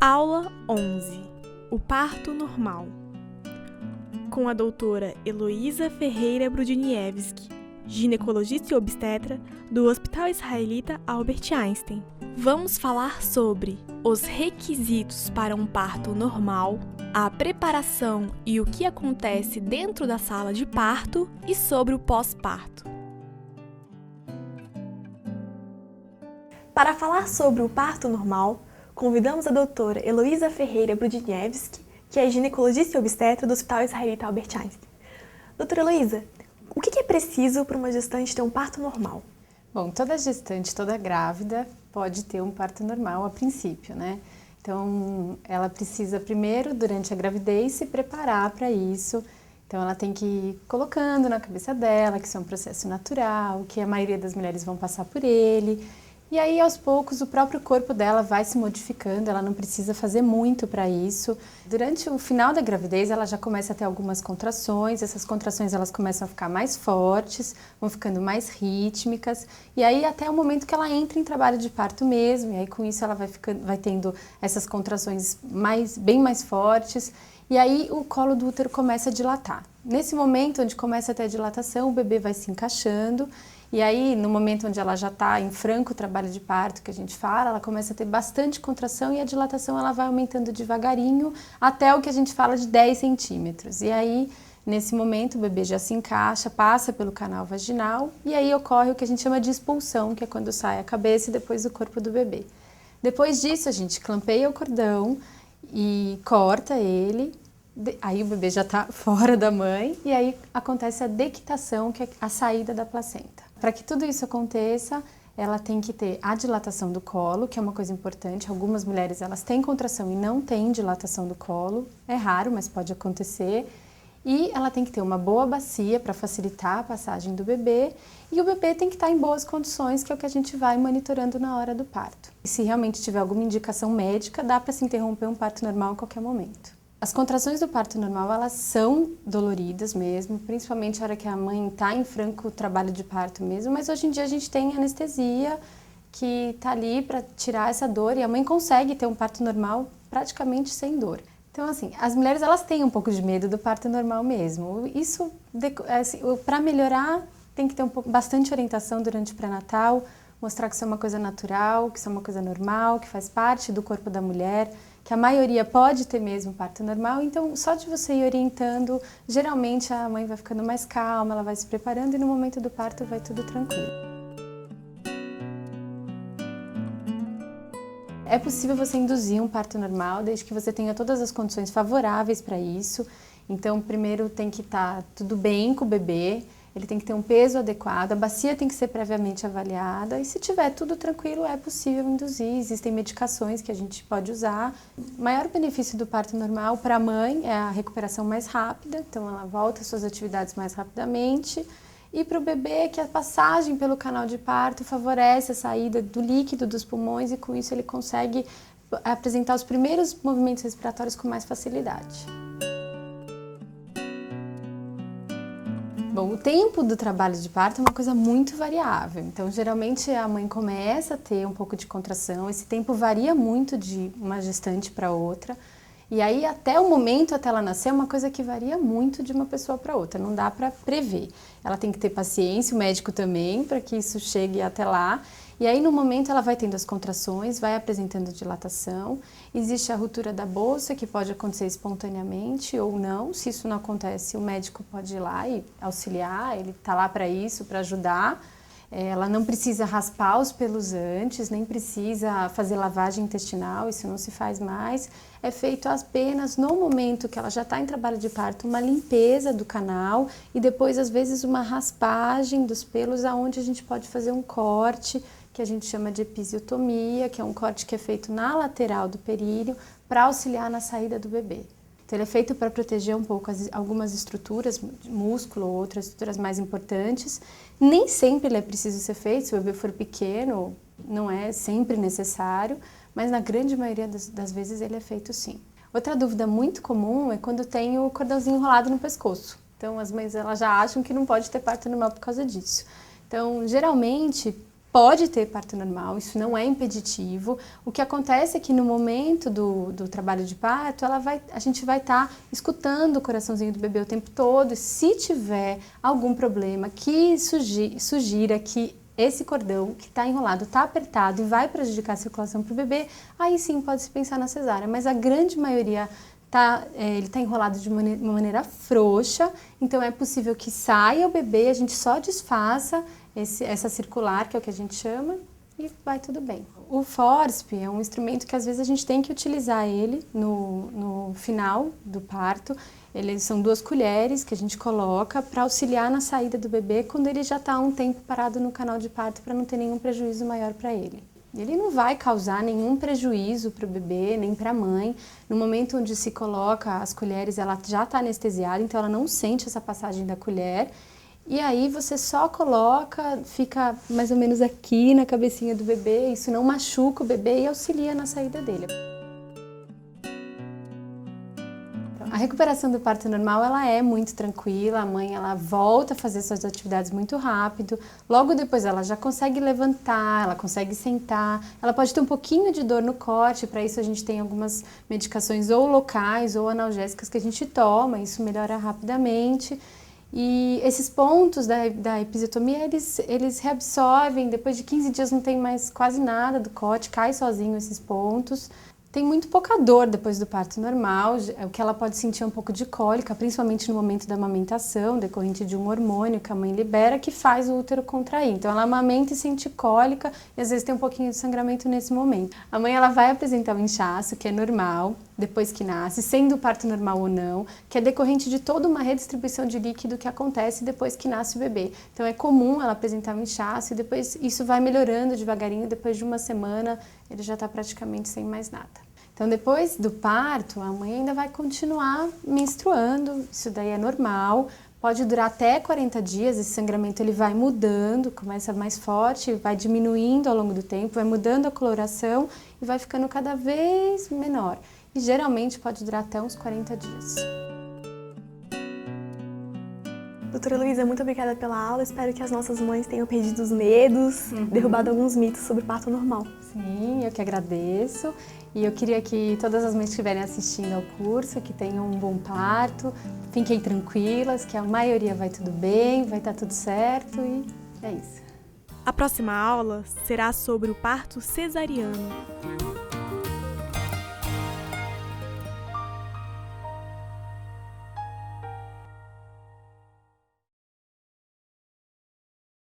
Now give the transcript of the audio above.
Aula 11. O parto normal. Com a doutora Heloísa Ferreira Brudniewski, ginecologista e obstetra do Hospital Israelita Albert Einstein. Vamos falar sobre os requisitos para um parto normal, a preparação e o que acontece dentro da sala de parto e sobre o pós-parto. Para falar sobre o parto normal, convidamos a doutora Heloísa Ferreira Brudniewski, que é ginecologista e obstetra do Hospital Israelita Albert Einstein. Doutora Heloísa, o que é preciso para uma gestante ter um parto normal? Bom, toda gestante, toda grávida pode ter um parto normal a princípio, né? Então, ela precisa primeiro, durante a gravidez, se preparar para isso. Então, ela tem que ir colocando na cabeça dela que isso é um processo natural, que a maioria das mulheres vão passar por ele. E aí, aos poucos, o próprio corpo dela vai se modificando, ela não precisa fazer muito para isso. Durante o final da gravidez, ela já começa a ter algumas contrações, essas contrações elas começam a ficar mais fortes, vão ficando mais rítmicas, e aí até o momento que ela entra em trabalho de parto mesmo, e aí com isso ela vai tendo essas contrações bem mais fortes, e aí o colo do útero começa a dilatar. Nesse momento onde começa a ter a dilatação, o bebê vai se encaixando, e aí, no momento onde ela já está em franco trabalho de parto, que a gente fala, ela começa a ter bastante contração e a dilatação ela vai aumentando devagarinho até o que a gente fala de 10 centímetros. E aí, nesse momento, o bebê já se encaixa, passa pelo canal vaginal e aí ocorre o que a gente chama de expulsão, que é quando sai a cabeça e depois o corpo do bebê. Depois disso, a gente clampeia o cordão e corta ele. Aí o bebê já está fora da mãe e aí acontece a dequitação, que é a saída da placenta. Para que tudo isso aconteça, ela tem que ter a dilatação do colo, que é uma coisa importante. Algumas mulheres elas têm contração e não têm dilatação do colo. É raro, mas pode acontecer. E ela tem que ter uma boa bacia para facilitar a passagem do bebê. E o bebê tem que estar em boas condições, que é o que a gente vai monitorando na hora do parto. E se realmente tiver alguma indicação médica, dá para se interromper um parto normal a qualquer momento. As contrações do parto normal, elas são doloridas mesmo, principalmente a hora que a mãe está em franco trabalho de parto mesmo, mas hoje em dia a gente tem anestesia que está ali para tirar essa dor e a mãe consegue ter um parto normal praticamente sem dor. Então, assim, as mulheres elas têm um pouco de medo do parto normal mesmo. Isso, assim, para melhorar, tem que ter bastante orientação durante o pré-natal, mostrar que isso é uma coisa natural, que isso é uma coisa normal, que faz parte do corpo da mulher, que a maioria pode ter mesmo parto normal, então só de você ir orientando, geralmente a mãe vai ficando mais calma, ela vai se preparando e no momento do parto vai tudo tranquilo. É possível você induzir um parto normal desde que você tenha todas as condições favoráveis para isso. Então, primeiro tem que estar tudo bem com o bebê, ele tem que ter um peso adequado, a bacia tem que ser previamente avaliada e se tiver tudo tranquilo é possível induzir, existem medicações que a gente pode usar. O maior benefício do parto normal para a mãe é a recuperação mais rápida, então ela volta às suas atividades mais rapidamente e para o bebê é que a passagem pelo canal de parto favorece a saída do líquido dos pulmões e com isso ele consegue apresentar os primeiros movimentos respiratórios com mais facilidade. Bom, o tempo do trabalho de parto é uma coisa muito variável, então geralmente a mãe começa a ter um pouco de contração, esse tempo varia muito de uma gestante para outra, e aí até o momento, até ela nascer, é uma coisa que varia muito de uma pessoa para outra, não dá para prever. Ela tem que ter paciência, o médico também, para que isso chegue até lá. E aí no momento ela vai tendo as contrações, vai apresentando dilatação, existe a ruptura da bolsa que pode acontecer espontaneamente ou não, se isso não acontece o médico pode ir lá e auxiliar, ele está lá para isso, para ajudar. Ela não precisa raspar os pelos antes, nem precisa fazer lavagem intestinal, isso não se faz mais. É feito apenas no momento que ela já está em trabalho de parto, uma limpeza do canal e depois às vezes uma raspagem dos pelos aonde a gente pode fazer um corte, que a gente chama de episiotomia, que é um corte que é feito na lateral do períneo para auxiliar na saída do bebê. Então ele é feito para proteger um pouco algumas estruturas, músculo ou outras estruturas mais importantes. Nem sempre ele é preciso ser feito, se o bebê for pequeno, não é sempre necessário, mas na grande maioria das vezes ele é feito sim. Outra dúvida muito comum é quando tem o cordãozinho enrolado no pescoço. Então as mães elas já acham que não pode ter parto normal por causa disso. Então geralmente pode ter parto normal, isso não é impeditivo. O que acontece é que no momento do trabalho de parto, a gente vai estar escutando o coraçãozinho do bebê o tempo todo, e se tiver algum problema que sugira que esse cordão que está enrolado está apertado e vai prejudicar a circulação para o bebê, aí sim pode-se pensar na cesárea, mas a grande maioria ele está enrolado de uma maneira frouxa, então é possível que saia o bebê, a gente só desfaça essa circular, que é o que a gente chama, e vai tudo bem. O FORSP é um instrumento que às vezes a gente tem que utilizar ele no final do parto. Eles são 2 colheres que a gente coloca para auxiliar na saída do bebê quando ele já está um tempo parado no canal de parto, para não ter nenhum prejuízo maior para ele. Ele não vai causar nenhum prejuízo para o bebê, nem para a mãe. No momento onde se coloca as colheres, ela já está anestesiada, então ela não sente essa passagem da colher. E aí você só coloca, fica mais ou menos aqui na cabecinha do bebê, isso não machuca o bebê e auxilia na saída dele. A recuperação do parto normal, ela é muito tranquila, a mãe ela volta a fazer suas atividades muito rápido, logo depois ela já consegue levantar, ela consegue sentar, ela pode ter um pouquinho de dor no corte, para isso a gente tem algumas medicações ou locais ou analgésicas que a gente toma, isso melhora rapidamente. E esses pontos da episiotomia, eles reabsorvem, depois de 15 dias não tem mais quase nada do corte, cai sozinho esses pontos. Tem muito pouca dor depois do parto normal, o que ela pode sentir é um pouco de cólica, principalmente no momento da amamentação, decorrente de um hormônio que a mãe libera, que faz o útero contrair. Então ela amamenta e sente cólica e às vezes tem um pouquinho de sangramento nesse momento. A mãe ela vai apresentar o inchaço, que é normal, depois que nasce, sendo parto normal ou não, que é decorrente de toda uma redistribuição de líquido que acontece depois que nasce o bebê. Então é comum ela apresentar um inchaço e depois isso vai melhorando devagarinho, depois de uma semana ele já está praticamente sem mais nada. Então depois do parto, a mãe ainda vai continuar menstruando, isso daí é normal, pode durar até 40 dias, esse sangramento ele vai mudando, começa mais forte, vai diminuindo ao longo do tempo, vai mudando a coloração e vai ficando cada vez menor. E geralmente pode durar até uns 40 dias. Doutora Heloísa, muito obrigada pela aula. Espero que as nossas mães tenham perdido os medos, derrubado alguns mitos sobre parto normal. Sim, eu que agradeço. E eu queria que todas as mães que estiverem assistindo ao curso, que tenham um bom parto, fiquem tranquilas, que a maioria vai tudo bem, vai estar tudo certo e é isso. A próxima aula será sobre o parto cesariano.